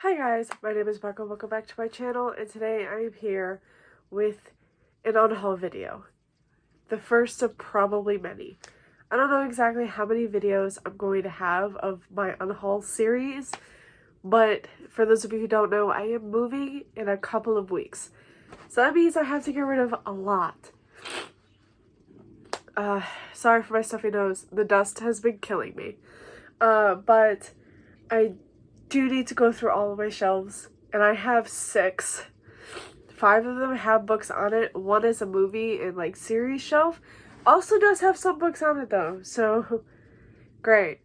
Hi guys, my name is Marco. Welcome back to my channel, and today I am here with an Unhaul video. The first of probably many. I don't know exactly how many videos I'm going to have of my Unhaul series, but for those of you who don't know, I am moving in a couple of weeks. So that means I have to get rid of a lot. Sorry for my stuffy nose. The dust has been killing me. But I do need to go through all of my shelves, and I have 6. 5 of them have books on it. 1 is a movie and like series shelf. Also does have some books on it though, so great.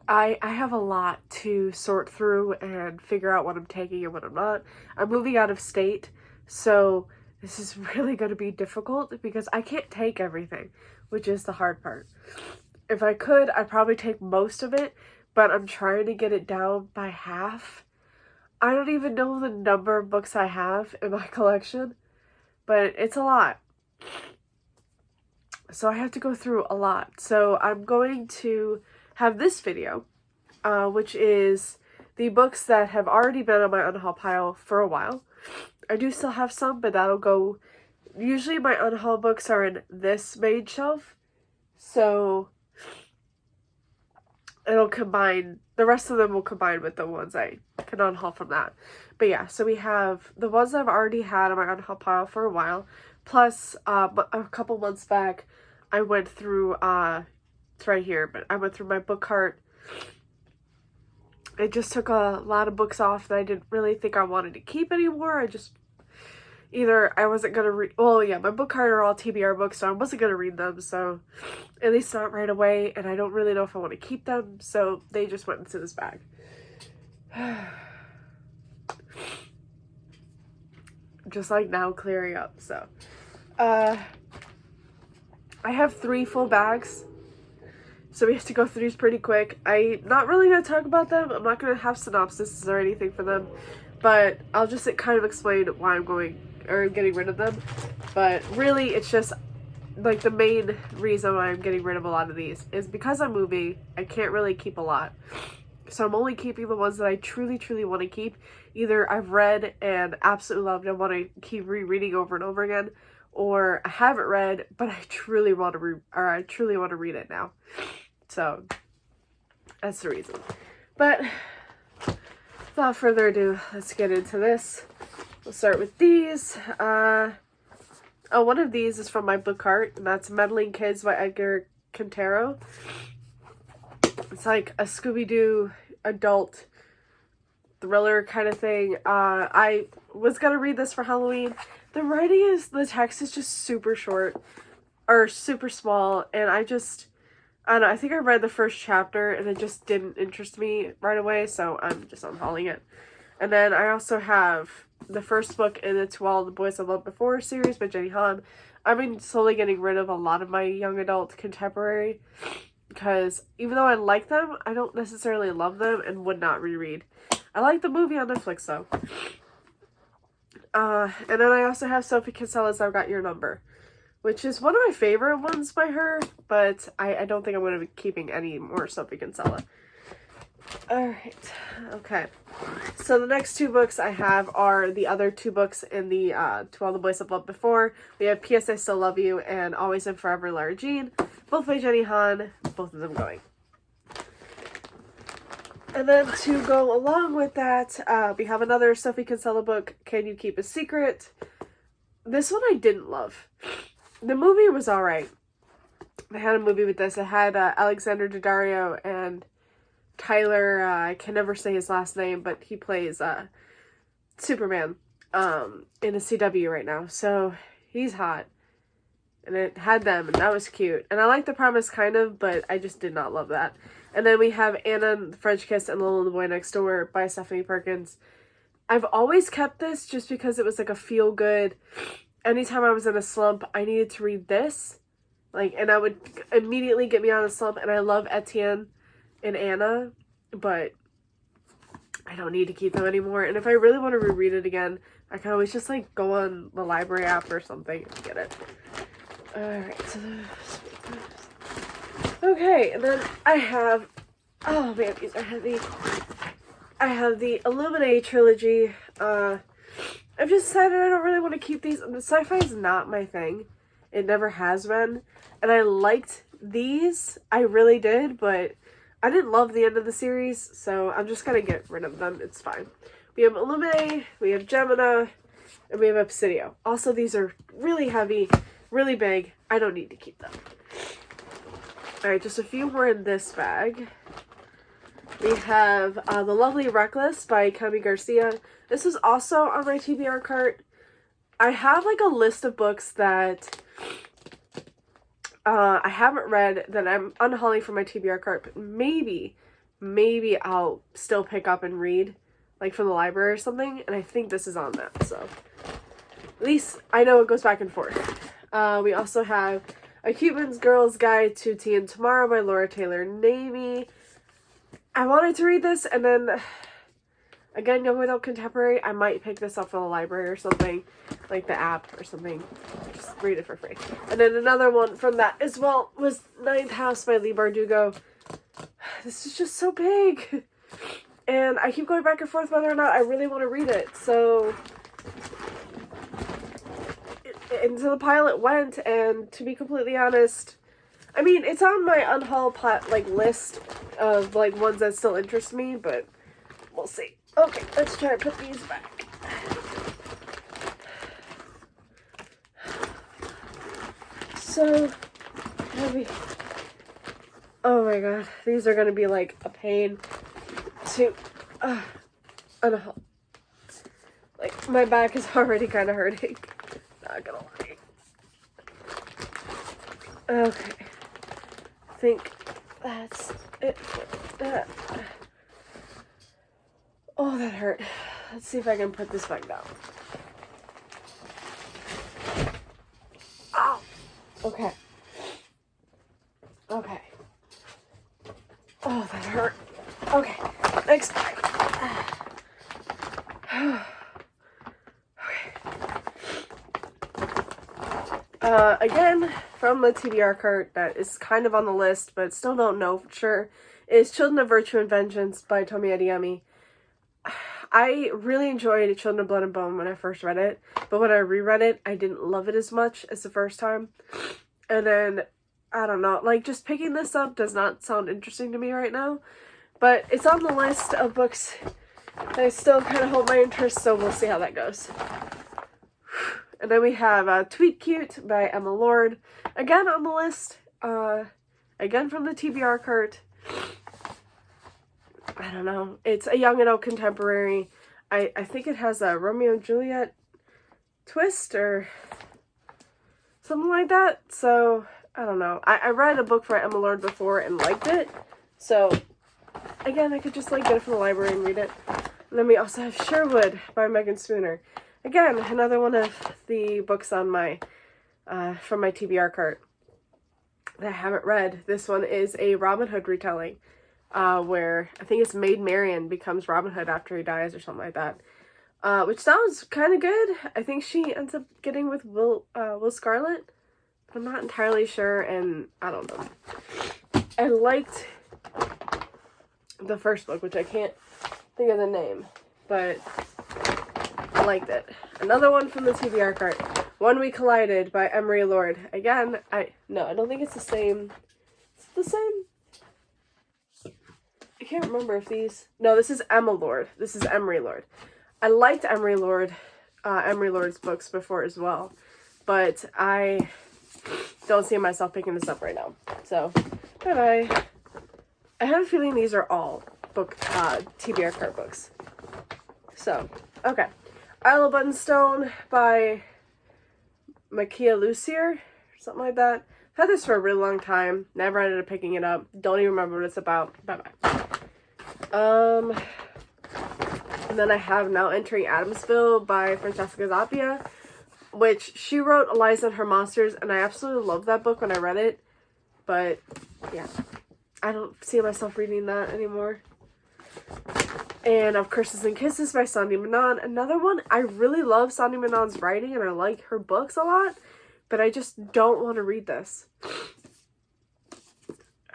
I have a lot to sort through and figure out what I'm taking and what I'm not. I'm moving out of state, so this is really going to be difficult because I can't take everything, which is the hard part. If I could, I'd probably take most of it, but I'm trying to get it down by half. I don't even know the number of books I have in my collection, but it's a lot. So I have to go through a lot. So I'm going to have this video, which is the books that have already been on my Unhaul pile for a while. I do still have some, but that'll go... Usually my Unhaul books are in this main shelf, so it'll combine, the rest of them will combine with the ones I can unhaul from that. But yeah, so we have the ones I've already had on my unhaul pile for a while, plus a couple months back I went through, it's right here, but I went through my book cart. It just took a lot of books off that I didn't really think I wanted to keep anymore. Either I wasn't going to read, well yeah, my book cart are all TBR books, so I wasn't going to read them, so at least not right away, and I don't really know if I want to keep them, so they just went into this bag. Just like now clearing up, so. I have 3 full bags, so we have to go through these pretty quick. I'm not really going to talk about them. I'm not going to have synopsis or anything for them, but I'll just kind of explain why I'm getting rid of them. But really, it's just like the main reason why I'm getting rid of a lot of these is because I'm moving. I can't really keep a lot, so I'm only keeping the ones that I truly want to keep. Either I've read and absolutely loved and want to keep rereading over and over again, or I haven't read but I truly want to read it now. So that's the reason. But without further ado, let's get into this. We'll start with these. One of these is from my book cart, and that's Meddling Kids by Edgar Quintero. It's like a Scooby-Doo adult thriller kind of thing. I was gonna read this for Halloween. The text is just super short, or super small, and I don't know, I think I read the first chapter and it just didn't interest me right away, so I'm just unhauling it. And then I also have the first book in the To All the Boys I Loved Before series by Jenny Han. I've been slowly getting rid of a lot of my young adult contemporary because even though I like them, I don't necessarily love them and would not reread. I like the movie on Netflix though. And then I also have Sophie Kinsella's I've Got Your Number, which is one of my favorite ones by her, but I don't think I'm going to be keeping any more Sophie Kinsella. Alright, okay. So the next 2 books I have are the other 2 books in the To All the Boys I've Loved Before. We have P.S. I Still Love You and Always and Forever Lara Jean, both by Jenny Han, both of them going. And then to go along with that, we have another Sophie Kinsella book, Can You Keep a Secret? This one I didn't love. The movie was alright. They had a movie with this. It had Alexander Daddario and Tyler, I can never say his last name, but he plays Superman in a CW right now. So he's hot. And it had them, and that was cute. And I like the premise kind of, but I just did not love that. And then we have Anna and the French Kiss and Little and the Boy Next Door by Stephanie Perkins. I've always kept this just because it was like a feel-good. Anytime I was in a slump, I needed to read this. And I would immediately get me out of the slump. And I love Etienne and Anna, but I don't need to keep them anymore. And if I really want to reread it again, I can always just like go on the library app or something and get it. Alright, so okay, and then I have Oh man, these are heavy. I have the Illuminate trilogy. I've just decided I don't really want to keep these. Sci-fi is not my thing. It never has been. And I liked these. I really did, but I didn't love the end of the series, so I'm just gonna get rid of them. It's fine. We have Illuminate, we have Gemina, and we have Obsidio. Also, these are really heavy, really big. I don't need to keep them. Alright, just a few more in this bag. We have The Lovely Reckless by Kami Garcia. This is also on my TBR cart. I have like a list of books that I haven't read that I'm unhauling from my TBR cart, but maybe I'll still pick up and read, like from the library or something, and I think this is on that, so at least I know it goes back and forth. We also have A Cuban's Girl's Guide to Tea and Tomorrow by Laura Taylor Navy. I wanted to read this, and then, again, Young Adult Contemporary, I might pick this up from the library or something, like the app or something. Just read it for free. And then another one from that as well was Ninth House by Leigh Bardugo. This is just so big. And I keep going back and forth whether or not I really want to read it. So, into the pile it went, and to be completely honest, I mean, it's on my Unhaul list of like ones that still interest me, but we'll see. Okay, let's try and put these back. So heavy. Oh my god, these are gonna be like a pain to unhaul. Like, my back is already kind of hurting. Not gonna lie. Okay. I think that's it for that. Oh, that hurt. Let's see if I can put this back down. Ow! Okay. Okay. Oh, that hurt. Okay. Next bag. Again, from the TBR cart that is kind of on the list, but still don't know for sure, is Children of Virtue and Vengeance by Tomi Adeyemi. I really enjoyed Children of Blood and Bone when I first read it, but when I reread it, I didn't love it as much as the first time. And then, I don't know, like, just picking this up does not sound interesting to me right now, but it's on the list of books that still kind of hold my interest, so we'll see how that goes. And then we have Tweet Cute by Emma Lord. Again on the list. Again from the TBR cart. I don't know. It's a young adult contemporary. I think it has a Romeo and Juliet twist or something like that. So, I don't know. I read a book by Emma Lord before and liked it. So, again, I could just like get it from the library and read it. And then we also have Sherwood by Megan Spooner. Again, another one of the books on my, from my TBR cart that I haven't read. This one is a Robin Hood retelling, where I think it's Maid Marian becomes Robin Hood after he dies or something like that. Which sounds kind of good. I think she ends up getting with Will Scarlet, but I'm not entirely sure, and I don't know. I liked the first book, which I can't think of the name, but I liked it. Another one from the TBR cart, When We Collided by Emery Lord. Again, I don't think it's the same. Is it the same? I can't remember if these... No, this is Emma Lord. This is Emery Lord. I liked Emery Lord's books before as well, but I don't see myself picking this up right now. So, bye-bye. I have a feeling these are all TBR cart books. So, okay. Isle of Buttonstone by Makia Lucier, something like that. I've had this for a really long time. Never ended up picking it up. Don't even remember what it's about. Bye-bye. And then I have Now Entering Adamsville by Francesca Zappia, which she wrote Eliza and Her Monsters, and I absolutely loved that book when I read it. But, yeah. I don't see myself reading that anymore. And of Curses and Kisses by Sandy Manon. Another one, I really love Sandy Manon's writing and I like her books a lot, but I just don't want to read this.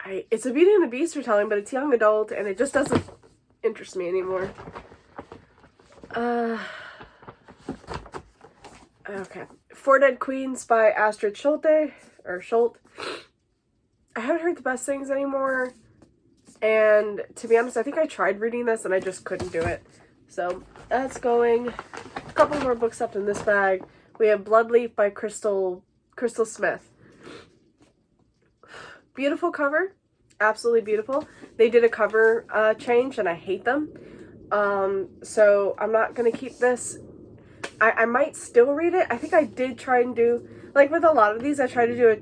it's a Beauty and the Beast retelling, but it's young adult, and it just doesn't interest me anymore. Okay. Four Dead Queens by Astrid Schulte, or Schult. I haven't heard the best things anymore, and to be honest, I think I tried reading this and I just couldn't do it. So that's going. A couple more books up in this bag. We have Bloodleaf by Crystal Smith. Beautiful cover. Absolutely beautiful. They did a cover change and I hate them. So I'm not going to keep this. I might still read it. I think I did try and do, like with a lot of these, I tried to do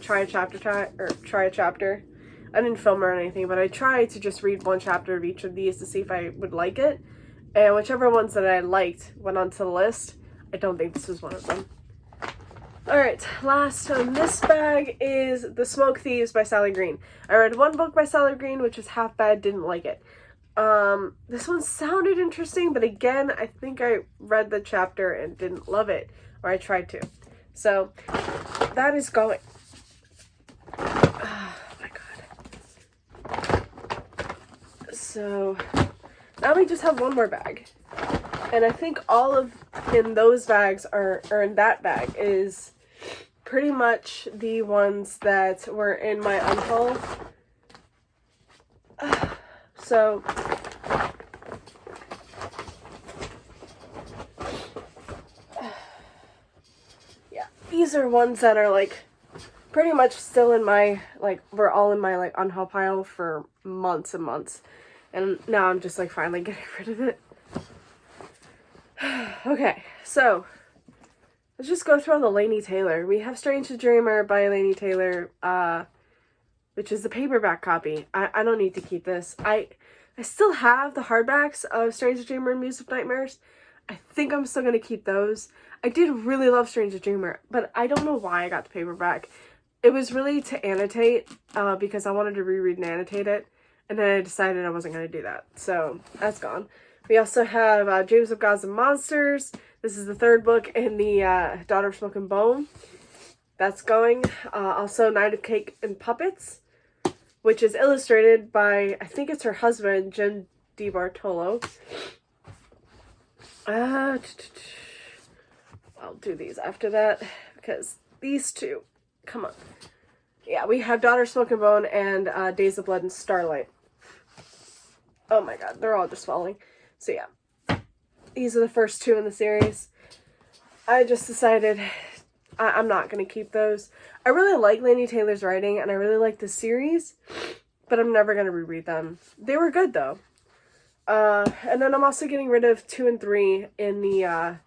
try a chapter. I didn't film or anything, but I tried to just read one chapter of each of these to see if I would like it. And whichever ones that I liked went onto the list. I don't think this was one of them. Alright, last on this bag is The Smoke Thieves by Sally Green. I read one book by Sally Green, which was half bad, didn't like it. This one sounded interesting, but again, I think I read the chapter and didn't love it, or I tried to. So, that is going. Oh my god. So, now we just have one more bag. And I think all of in those bags or in that bag is pretty much the ones that were in my Unhaul. So yeah, these are ones that are like pretty much still in my, like, we're all in my like Unhaul pile for months and months. And now I'm just like finally getting rid of it. Okay, so let's just go through all the Laini Taylor. We have Strange the Dreamer by Laini Taylor, which is the paperback copy. I don't need to keep this. I still have the hardbacks of Strange the Dreamer and Muse of Nightmares. I think I'm still going to keep those. I did really love Strange the Dreamer, but I don't know why I got the paperback. It was really to annotate, because I wanted to reread and annotate it, and then I decided I wasn't going to do that. So, that's gone. We also have Dreams of Gods and Monsters. This is the third book in the Daughter of Smoke and Bone. That's going. Also Night of Cake and Puppets, which is illustrated by, I think it's her husband, Jim DiBartolo. I'll do these after that, because these two, come on. Yeah, we have Daughter of Smoke and Bone and Days of Blood and Starlight. Oh my god, they're all just falling. So yeah, these are the first two in the series. I just decided I'm not going to keep those. I really like Laini Taylor's writing, and I really like the series, but I'm never going to reread them. They were good, though. And then I'm also getting rid of 2 and 3 in the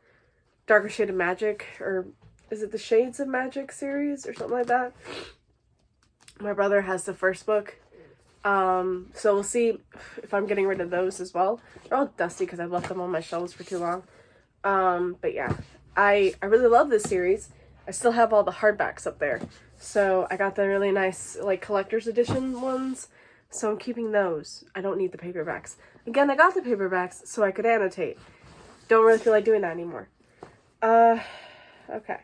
Darker Shade of Magic, or is it the Shades of Magic series, or something like that? My brother has the first book. So we'll see if I'm getting rid of those as well. They're all dusty because I've left them on my shelves for too long. But yeah, I really love this series. I still have all the hardbacks up there. So I got the really nice, like, collector's edition ones. So I'm keeping those. I don't need the paperbacks. Again, I got the paperbacks so I could annotate. Don't really feel like doing that anymore. Okay.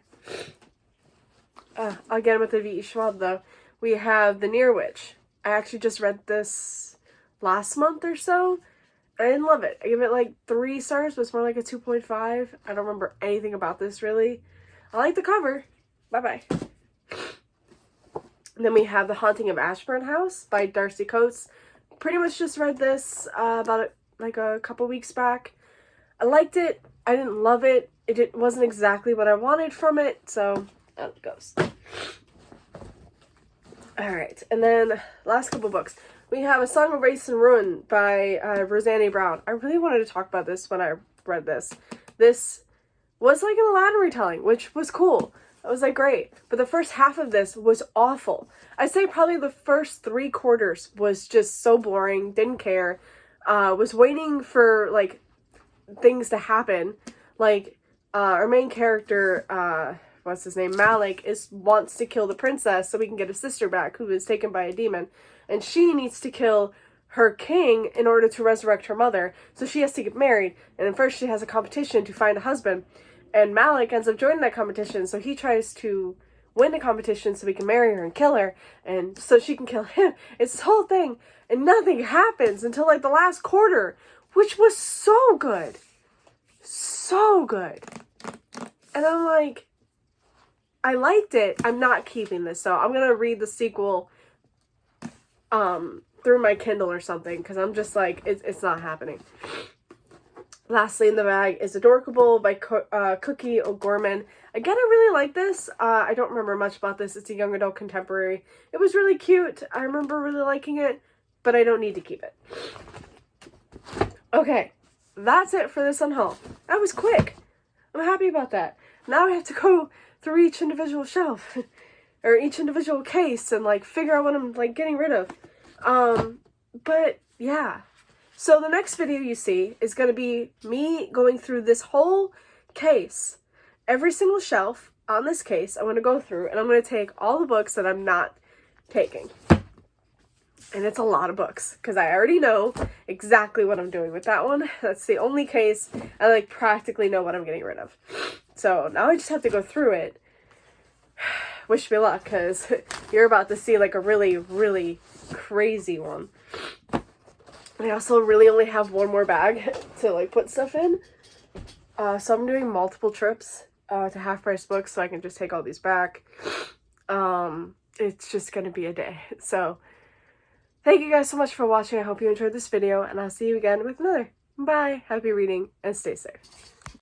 Again with the V.E. Schwab, though, we have The Near Witch. I actually just read this last month or so. I didn't love it. I give it like 3 stars, but it's more like a 2.5. I don't remember anything about this, really. I like the cover. Bye-bye. Then we have The Haunting of Ashburn House by Darcy Coates. Pretty much just read this about like a couple weeks back. I liked it. I didn't love it. It wasn't exactly what I wanted from it, so out it goes. Alright, and then last couple books. We have A Song of Race and Ruin by Roseanne Brown. I really wanted to talk about this when I read this. This was like an Aladdin retelling, which was cool. It was like great. But the first half of this was awful. I'd say probably the first 3/4 was just so boring, didn't care. Was waiting for like things to happen. Like our main character, what's his name, Malik, wants to kill the princess so we can get his sister back, who is taken by a demon. And she needs to kill her king in order to resurrect her mother. So she has to get married. And at first she has a competition to find a husband. And Malik ends up joining that competition. So he tries to win the competition so we can marry her and kill her, and so she can kill him. It's this whole thing, and nothing happens until like the last quarter, which was so good. So good. And I'm like, I liked it. I'm not keeping this, so I'm gonna read the sequel through my Kindle or something, because I'm just like, it's not happening. Lastly in the bag is Adorkable by Cookie O'Gorman. Again, I really like this. I don't remember much about this. It's a young adult contemporary. It was really cute. I remember really liking it, but I don't need to keep it. Okay, that's it for this Unhaul. That was quick. I'm happy about that. Now I have to go through each individual shelf or each individual case and like figure out what I'm like getting rid of. But yeah. So the next video you see is going to be me going through this whole case. Every single shelf on this case I'm going to go through, and I'm going to take all the books that I'm not taking. And it's a lot of books, because I already know exactly what I'm doing with that one. That's the only case I like practically know what I'm getting rid of. So now I just have to go through it. Wish me luck, because you're about to see like a really, really crazy one. I also really only have one more bag to like put stuff in. So I'm doing multiple trips to Half Price Books so I can just take all these back. It's just gonna be a day. So thank you guys so much for watching. I hope you enjoyed this video, and I'll see you again with another. Bye. Happy reading and stay safe.